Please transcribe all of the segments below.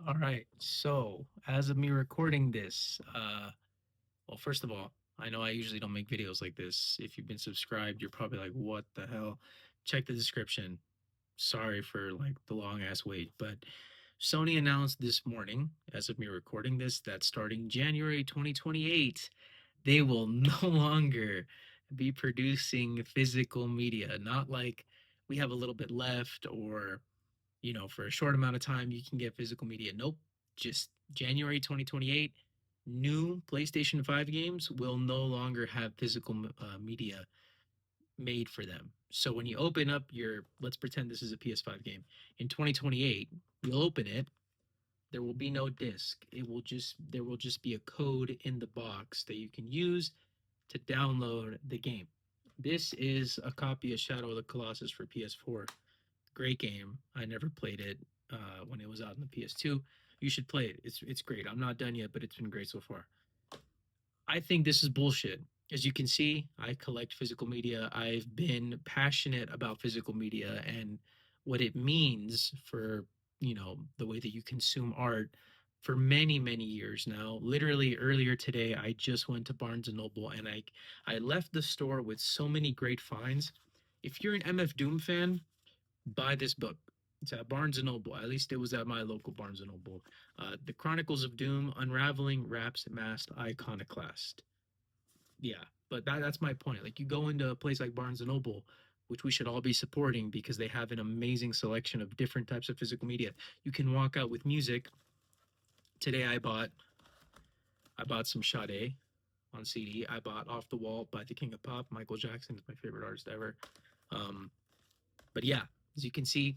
All right. So, as of me recording this, well, first of all, I know I usually don't make videos like this. If you've been subscribed, you're probably like, what the hell? Check the description. Sorry for like the long ass wait, but Sony announced this morning, as of me recording this, that starting January 2028, they will no longer be producing physical media. Not like we have a little bit left or for a short amount of time, you can get physical media. Nope. Just January 2028, new PlayStation 5 games will no longer have physical media made for them. So when you open up let's pretend this is a PS5 game. In 2028, you'll open it. There will be no disc. There will just be a code in the box that you can use to download the game. This is a copy of Shadow of the Colossus for PS4. Great game. I never played it when it was out on the PS2. You should play it. It's great. I'm not done yet, but it's been great so far. I think this is bullshit. As you can see, I collect physical media. I've been passionate about physical media and what it means for, the way that you consume art for many, many years now. Literally earlier today, I just went to Barnes and Noble and I left the store with so many great finds. If you're an MF Doom fan, buy this book. It's at Barnes and Noble. At least it was at my local Barnes and Noble. The Chronicles of Doom: Unraveling Rap's Masked Iconoclast. Yeah, but that's my point. Like you go into a place like Barnes and Noble, which we should all be supporting because they have an amazing selection of different types of physical media. You can walk out with music. Today I bought some Sade on CD. I bought Off the Wall by the King of Pop. Michael Jackson is my favorite artist ever. Um, but yeah, as you can see,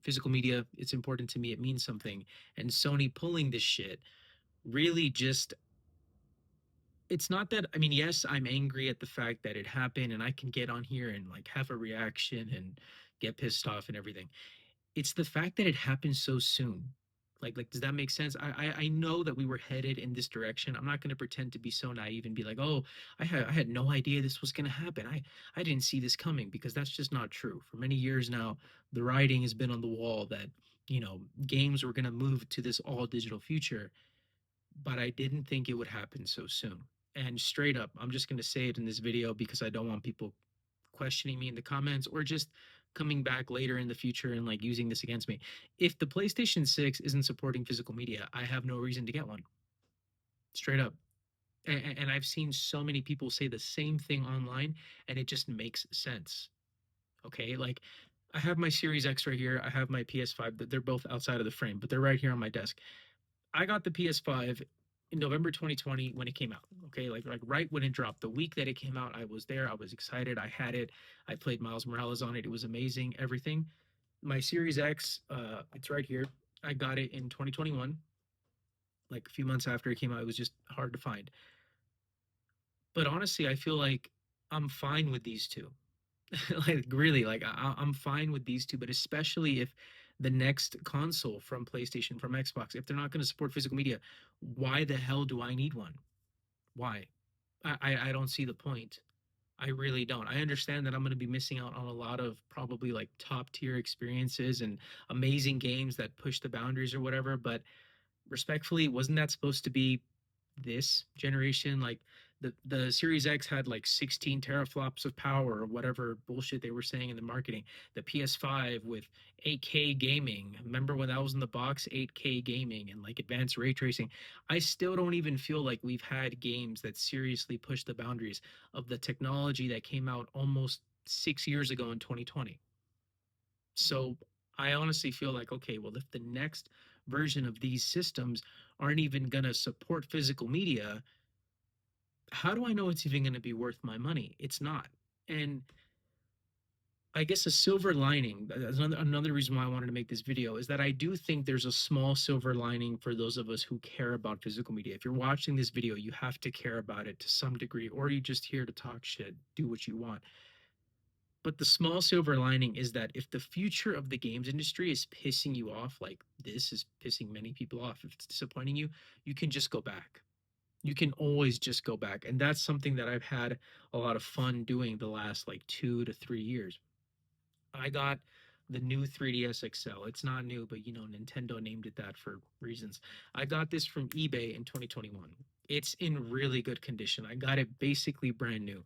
physical media, it's important to me. It means something. And Sony pulling this shit really just, it's not that, I mean, yes, I'm angry at the fact that it happened and I can get on here and like have a reaction and get pissed off and everything. It's the fact that it happened so soon. Like, does that make sense? I know that we were headed in this direction. I'm not going to pretend to be so naive and be like, oh, I had no idea this was going to happen. I didn't see this coming because that's just not true. For many years now, the writing has been on the wall that games were going to move to this all digital future, but I didn't think it would happen so soon. And straight up, I'm just going to say it in this video because I don't want people questioning me in the comments or just coming back later in the future and like using this against me. If the PlayStation 6 isn't supporting physical media, I have no reason to get one. Straight up. And I've seen so many people say the same thing online and it just makes sense. Okay? Like I have my Series X right here. I have my PS5. They're both outside of the frame, but they're right here on my desk. I got the PS5 in November 2020 when it came out. Okay, like right when it dropped, the week that it came out, I was there. I was excited. I had it. I played Miles Morales on it. It was amazing. Everything. My Series X, it's right here. I got it in 2021. Like a few months after it came out, it was just hard to find. But honestly, I feel like I'm fine with these two. Like really, like I'm fine with these two, but especially if the next console from PlayStation, from Xbox, if they're not going to support physical media, why the hell do I need one? Why? I don't see the point. I really don't. I understand that I'm going to be missing out on a lot of probably like top tier experiences and amazing games that push the boundaries or whatever, but respectfully, wasn't that supposed to be this generation? Like the Series X had like 16 teraflops of power or whatever bullshit they were saying in the marketing. The PS5 with 8K gaming. Remember when that was in the box? 8K gaming and like advanced ray tracing. I still don't even feel like we've had games that seriously push the boundaries of the technology that came out almost 6 years ago in 2020. So I honestly feel like, okay, well, if the next version of these systems aren't even going to support physical media, how do I know it's even going to be worth my money? It's not. And I guess a silver lining, that's another reason why I wanted to make this video, is that I do think there's a small silver lining for those of us who care about physical media. If you're watching this video, you have to care about it to some degree, or you just here to talk shit, do what you want. But the small silver lining is that if the future of the games industry is pissing you off, like this is pissing many people off, if it's disappointing you, you can just go back. You can always just go back. And that's something that I've had a lot of fun doing the last like 2 to 3 years. I got the new 3DS XL. It's not new, but Nintendo named it that for reasons. I got this from eBay in 2021. It's in really good condition. I got it basically brand new,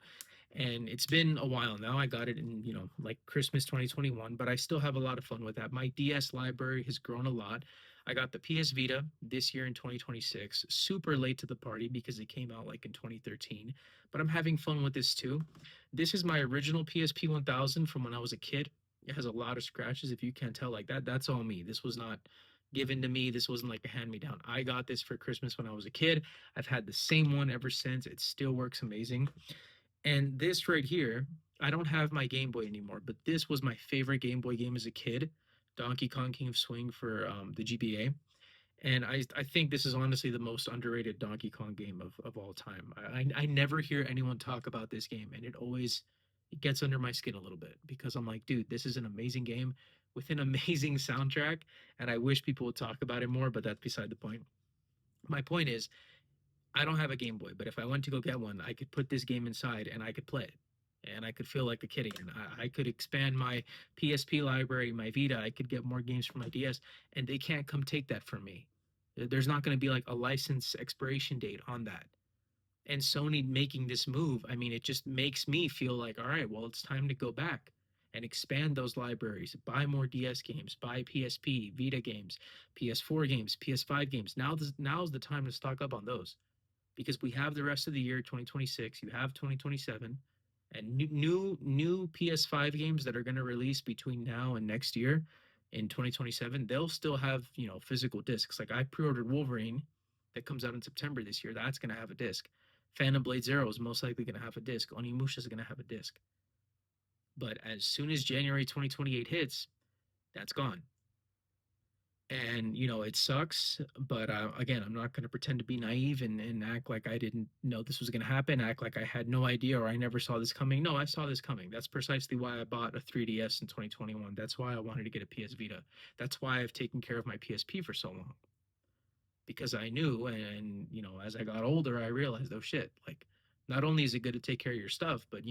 and it's been a while now. I got it in, like Christmas 2021, but I still have a lot of fun with that. My DS library has grown a lot. I got the PS Vita this year in 2026, super late to the party because it came out like in 2013, but I'm having fun with this too. This is my original PSP 1000 from when I was a kid. It has a lot of scratches. If you can't tell, like that's all me. This was not given to me. This wasn't like a hand me down. I got this for Christmas when I was a kid. I've had the same one ever since. It still works amazing. And this right here, I don't have my Game Boy anymore, but this was my favorite Game Boy game as a kid, Donkey Kong King of Swing for the GBA. And I think this is honestly the most underrated Donkey Kong game of all time. I never hear anyone talk about this game, and it gets under my skin a little bit because I'm like, dude, this is an amazing game with an amazing soundtrack, and I wish people would talk about it more, but that's beside the point. My point is, I don't have a Game Boy, but if I went to go get one, I could put this game inside and I could play it. And I could feel like a kid again. I could expand my PSP library, my Vita. I could get more games for my DS, and they can't come take that from me. There's not going to be like a license expiration date on that. And Sony making this move, I mean, it just makes me feel like, all right, well, it's time to go back and expand those libraries, buy more DS games, buy PSP, Vita games, PS4 games, PS5 games. Now's the time to stock up on those because we have the rest of the year 2026, you have 2027, and new PS5 games that are going to release between now and next year in 2027, they'll still have, physical discs. Like I pre-ordered Wolverine that comes out in September this year. That's going to have a disc. Phantom Blade Zero is most likely going to have a disc. Onimusha is going to have a disc. But as soon as January 2028 hits, that's gone. And it sucks, but again, I'm not going to pretend to be naive and act like I didn't know this was going to happen, act like I had no idea or I never saw this coming. No, I saw this coming. That's precisely why I bought a 3DS in 2021. That's why I wanted to get a PS Vita. That's why I've taken care of my PSP for so long, because I knew. And as I got older, I realized, oh shit, like not only is it good to take care of your stuff, but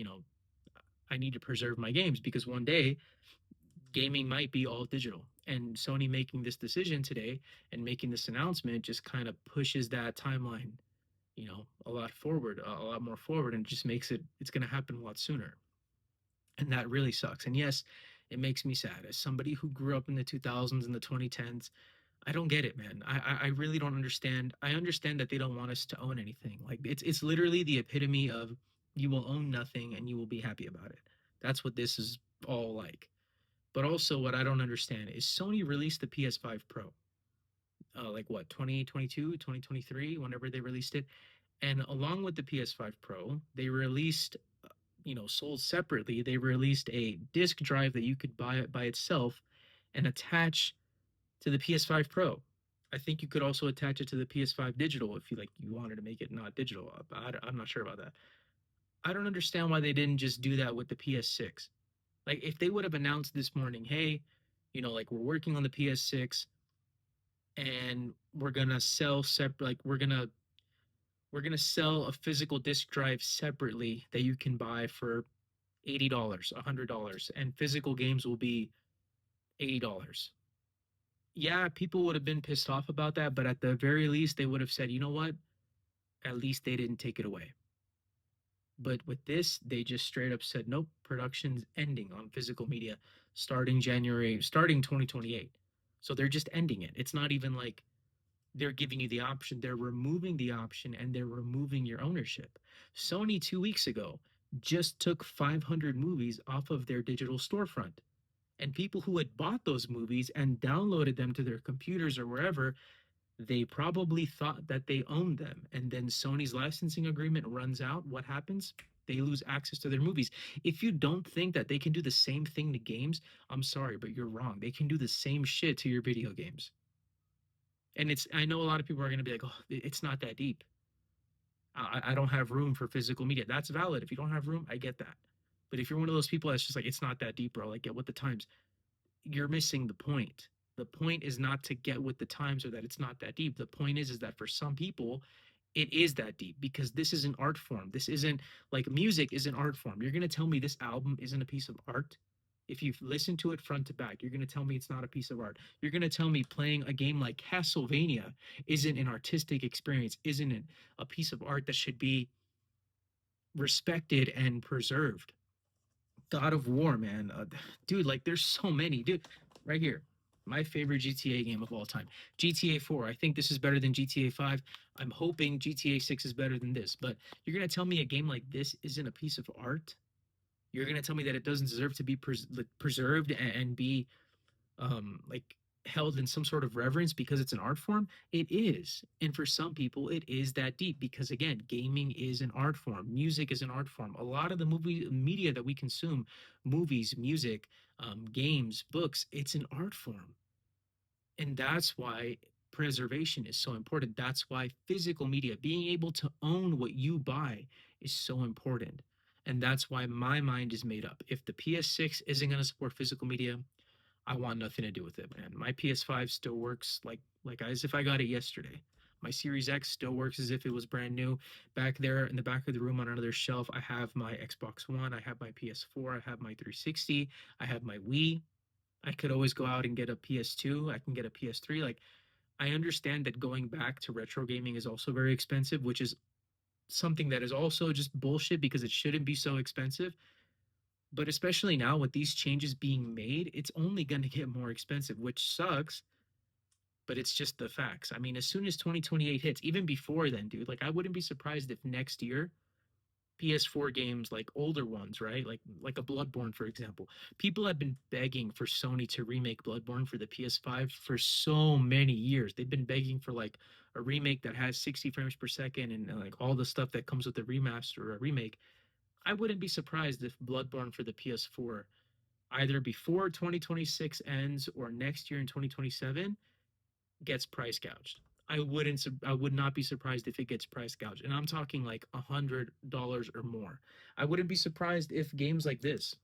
I need to preserve my games because one day gaming might be all digital. And Sony making this decision today and making this announcement just kind of pushes that timeline, a lot forward, a lot more forward, and just makes it's going to happen a lot sooner. And that really sucks. And yes, it makes me sad as somebody who grew up in the 2000s and the 2010s. I don't get it, man. I really don't understand. I understand that they don't want us to own anything. Like it's literally the epitome of you will own nothing and you will be happy about it. That's what this is all like. But also, what I don't understand is Sony released the PS5 Pro, like what, 2022, 2023, whenever they released it. And along with the PS5 Pro, they released, sold separately, they released a disk drive that you could buy it by itself and attach to the PS5 Pro. I think you could also attach it to the PS5 digital if you wanted to make it not digital. I'm not sure about that. I don't understand why they didn't just do that with the PS6. Like if they would have announced this morning, hey, like we're working on the PS6 and we're gonna sell separate, like we're gonna sell a physical disc drive separately that you can buy for $80, $100, and physical games will be $80. Yeah, people would have been pissed off about that, but at the very least, they would have said, you know what? At least they didn't take it away. But with this, they just straight up said, nope, production's ending on physical media starting 2028. So they're just ending it. It's not even like they're giving you the option, they're removing the option and they're removing your ownership. Sony 2 weeks ago just took 500 movies off of their digital storefront. And people who had bought those movies and downloaded them to their computers or wherever, they probably thought that they owned them. And then Sony's licensing agreement runs out. What happens? They lose access to their movies. If you don't think that they can do the same thing to games, I'm sorry, but you're wrong. They can do the same shit to your video games. And I know a lot of people are going to be like, oh, it's not that deep. I don't have room for physical media. That's valid. If you don't have room, I get that. But if you're one of those people that's just like, it's not that deep, bro, like get with the times, you're missing the point. The point is not to get with the times or that it's not that deep. The point is that for some people, it is that deep because this is an art form. This isn't like music is an art form. You're going to tell me this album isn't a piece of art? If you've listened to it front to back, you're going to tell me it's not a piece of art. You're going to tell me playing a game like Castlevania isn't an artistic experience, isn't it a piece of art that should be respected and preserved. God of War, man. Dude, like there's so many. Dude, right here. My favorite GTA game of all time. GTA 4. I think this is better than GTA 5. I'm hoping GTA 6 is better than this. But you're going to tell me a game like this isn't a piece of art? You're going to tell me that it doesn't deserve to be preserved and be like held in some sort of reverence because it's an art form? It is. And for some people it is that deep because again, gaming is an art form, music is an art form. A lot of the movie media that we consume, movies, music, games, books, it's an art form. And that's why preservation is so important. That's why physical media, being able to own what you buy, is so important. And that's why my mind is made up. If the PS6 isn't going to support physical media, I want nothing to do with it, man. My PS5 still works like as if I got it yesterday. My Series X still works as if it was brand new. Back there in the back of the room on another shelf, I have my Xbox One, I have my PS4, I have my 360, I have my Wii. I could always go out and get a PS2, I can get a PS3. Like I understand that going back to retro gaming is also very expensive, which is something that is also just bullshit because it shouldn't be so expensive. But especially now with these changes being made, it's only going to get more expensive, which sucks, but it's just the facts. I mean, as soon as 2028 hits, even before then, dude, like I wouldn't be surprised if next year PS4 games, like older ones, right? Like a Bloodborne, for example. People have been begging for Sony to remake Bloodborne for the PS5 for so many years. They've been begging for like a remake that has 60 frames per second and like all the stuff that comes with the remaster or a remake. I wouldn't be surprised if Bloodborne for the PS4 either before 2026 ends or next year in 2027 gets price gouged. I would not be surprised if it gets price gouged. And I'm talking like $100 or more. I wouldn't be surprised if games like this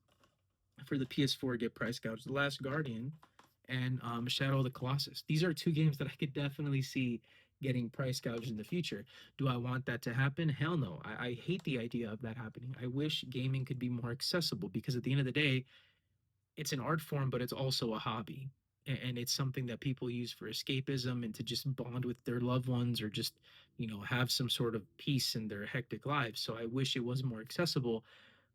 for the PS4 get price gouged. The Last Guardian and Shadow of the Colossus. These are two games that I could definitely see getting price gouged in the future. Do I want that to happen? Hell no. I hate the idea of that happening. I wish gaming could be more accessible because at the end of the day, it's an art form, but it's also a hobby. And it's something that people use for escapism and to just bond with their loved ones or just, have some sort of peace in their hectic lives. So I wish it was more accessible.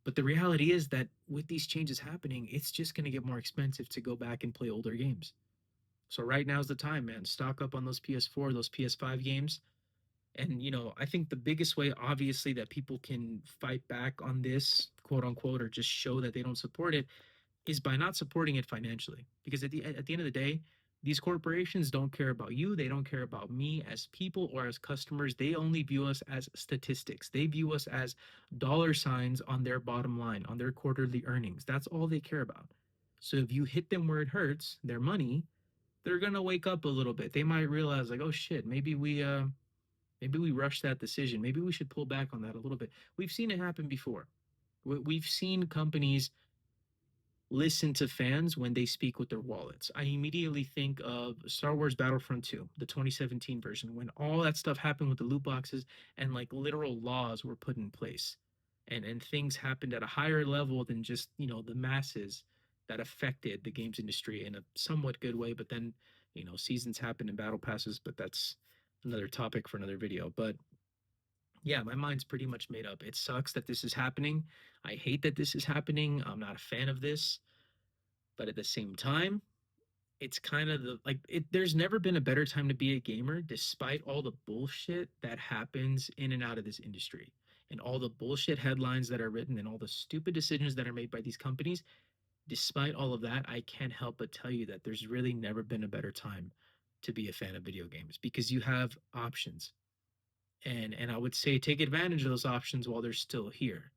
But the reality is that with these changes happening, it's just going to get more expensive to go back and play older games. So right now's the time, man. Stock up on those PS4, those PS5 games. And, I think the biggest way, obviously, that people can fight back on this, quote unquote, or just show that they don't support it is by not supporting it financially. Because at the end of the day, these corporations don't care about you. They don't care about me as people or as customers. They only view us as statistics. They view us as dollar signs on their bottom line, on their quarterly earnings. That's all they care about. So if you hit them where it hurts, their money, they're gonna wake up a little bit. They might realize like, oh shit, maybe we rushed that decision. Maybe we should pull back on that a little bit. We've seen it happen before. We've seen companies listen to fans when they speak with their wallets. I immediately think of Star Wars Battlefront 2, the 2017 version, when all that stuff happened with the loot boxes and like literal laws were put in place. And things happened at a higher level than just, the masses that affected the games industry in a somewhat good way. But then, seasons happen and battle passes, but that's another topic for another video. But yeah, my mind's pretty much made up. It sucks that this is happening. I hate that this is happening. I'm not a fan of this, but at the same time, it's kind of there's never been a better time to be a gamer despite all the bullshit that happens in and out of this industry and all the bullshit headlines that are written and all the stupid decisions that are made by these companies. Despite all of that, I can't help but tell you that there's really never been a better time to be a fan of video games because you have options. And I would say take advantage of those options while they're still here.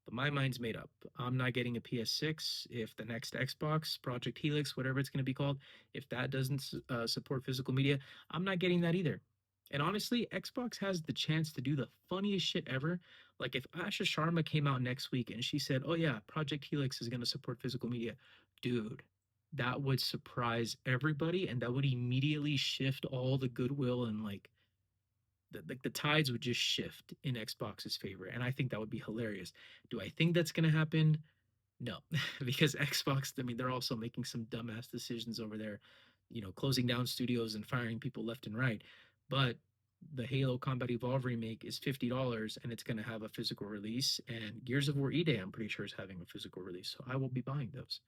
But my mind's made up. I'm not getting a PS6 if the next Xbox, Project Helix, whatever it's going to be called, if that doesn't support physical media, I'm not getting that either. And honestly, Xbox has the chance to do the funniest shit ever. Like if Asha Sharma came out next week and she said, "Oh yeah, Project Helix is going to support physical media," dude, that would surprise everybody, and that would immediately shift all the goodwill and the tides would just shift in Xbox's favor, and I think that would be hilarious. Do I think that's going to happen? No, because Xbox, I mean, they're also making some dumbass decisions over there, closing down studios and firing people left and right. But the Halo Combat Evolve remake is $50 and it's going to have a physical release. And Gears of War E-Day, I'm pretty sure, is having a physical release. So I will be buying those.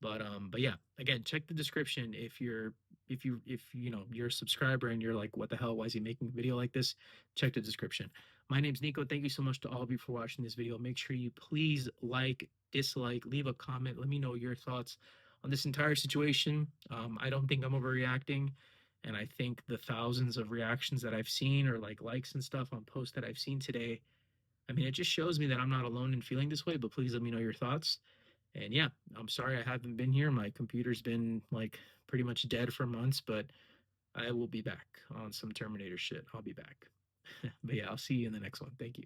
But yeah, again, check the description if you're a subscriber and you're like, what the hell? Why is he making a video like this? Check the description. My name's Nico. Thank you so much to all of you for watching this video. Make sure you please like, dislike, leave a comment. Let me know your thoughts on this entire situation. I don't think I'm overreacting. And I think the thousands of reactions that I've seen or like likes and stuff on posts that I've seen today, I mean, it just shows me that I'm not alone in feeling this way, but please let me know your thoughts. And yeah, I'm sorry I haven't been here. My computer's been like pretty much dead for months, but I will be back on some Terminator shit. I'll be back. But yeah, I'll see you in the next one. Thank you.